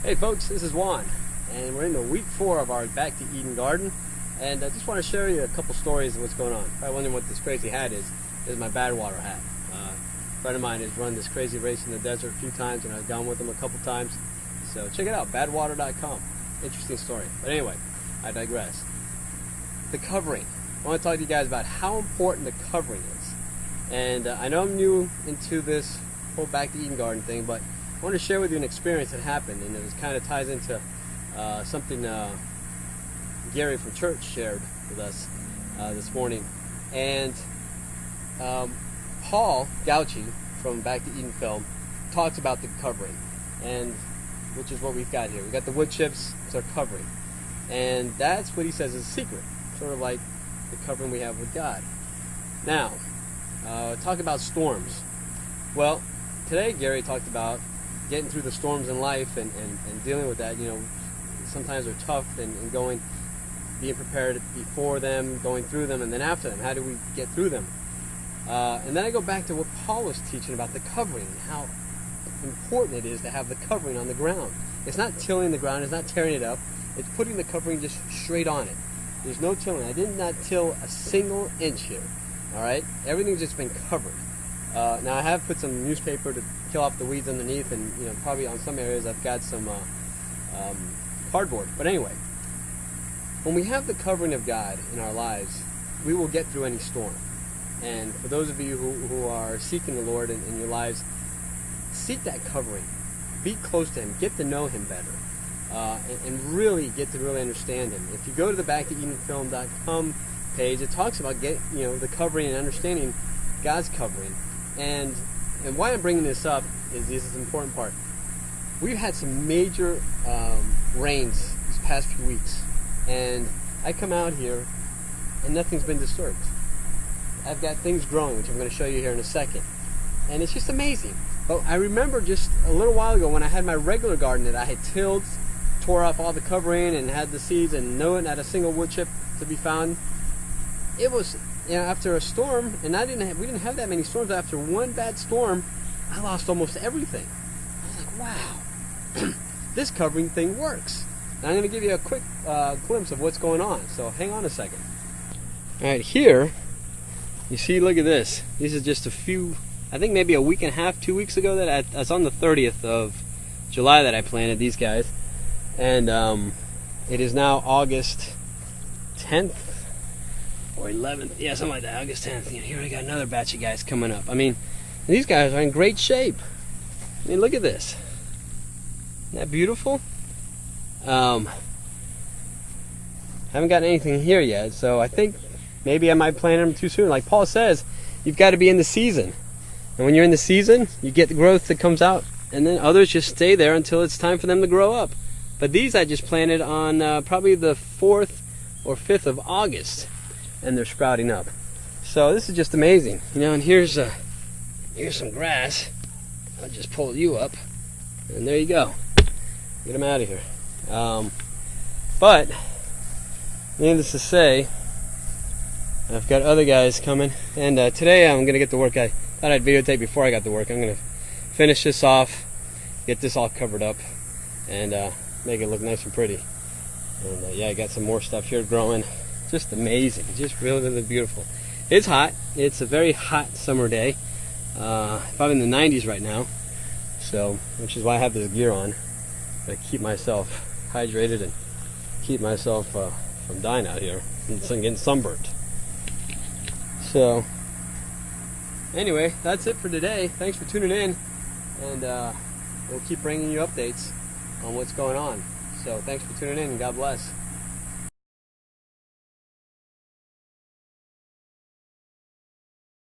Hey folks, this is Juan, and we're into week 4 of our Back to Eden garden, and I just want to share you a couple stories of what's going on. Probably wondering what this crazy hat is. This is my Badwater hat. A friend of mine has run this crazy race in the desert a few times, and I've gone with him a couple times, so check it out, badwater.com. Interesting story. But anyway, I digress. The covering. I want to talk to you guys about how important the covering is. And I know I'm new into this whole Back to Eden garden thing, but I want to share with you an experience that happened, and it kind of ties into something Gary from church shared with us this morning. And Paul Gauchi from Back to Eden Film talks about the covering, and which is what we've got here. We've got the wood chips, it's our covering. And that's what he says is a secret, sort of like the covering we have with God. Now, talk about storms. Well, today Gary talked about getting through the storms in life and dealing with that. You know, sometimes they're tough, and being prepared before them, going through them, and then after them. How do we get through them? And then I go back to what Paul was teaching about the covering and how important it is to have the covering on the ground. It's not tilling the ground, it's not tearing it up, it's putting the covering just straight on it. There's no tilling. I did not till a single inch here. Alright? Everything's just been covered. Now I have put some newspaper to kill off the weeds underneath, and probably on some areas I've got some cardboard. But anyway, when we have the covering of God in our lives, we will get through any storm. And for those of you who are seeking the Lord in your lives, seek that covering. Be close to Him. Get to know Him better. And really get to really understand Him. If you go to the BackToEdenFilm.com page, it talks about the covering and understanding God's covering. And why I'm bringing this up is this is an important part. We've had some major rains these past few weeks, and I come out here and nothing's been disturbed. I've got things growing, which I'm going to show you here in a second, and it's just amazing. But I remember just a little while ago when I had my regular garden that I had tilled, tore off all the covering, and had the seeds, and not a single wood chip to be found. It was after a storm, and we didn't have that many storms. After one bad storm, I lost almost everything. I was like, wow, this covering thing works. Now I'm going to give you a quick glimpse of what's going on, so hang on a second. Alright, here, you see, look at this. These are just a few, I think maybe a week and a half, 2 weeks ago that that's on the 30th of July that I planted these guys. And it is now August 10th. Or 11th, yeah, something like that, August 10th. Here we got another batch of guys coming up. I mean, these guys are in great shape. I mean, look at this. Isn't that beautiful? Haven't got anything here yet, so I think maybe I might plant them too soon. Like Paul says, you've got to be in the season. And when you're in the season, you get the growth that comes out, and then others just stay there until it's time for them to grow up. But these I just planted on probably the 4th or 5th of August. And they're sprouting up. So this is just amazing. And here's some grass. I'll just pull you up, and there you go. Get them out of here. But needless to say, I've got other guys coming, and today I'm gonna get to work. I thought I'd videotape before I got to work. I'm gonna finish this off, get this all covered up, and make it look nice and pretty. And yeah, I got some more stuff here growing. Just amazing, just really, really beautiful. It's hot. It's a very hot summer day. Probably in the 90s right now, so which is why I have this gear on to keep myself hydrated and keep myself from dying out here and getting sunburned. So anyway, that's it for today. Thanks for tuning in, and we'll keep bringing you updates on what's going on. So thanks for tuning in, and God bless.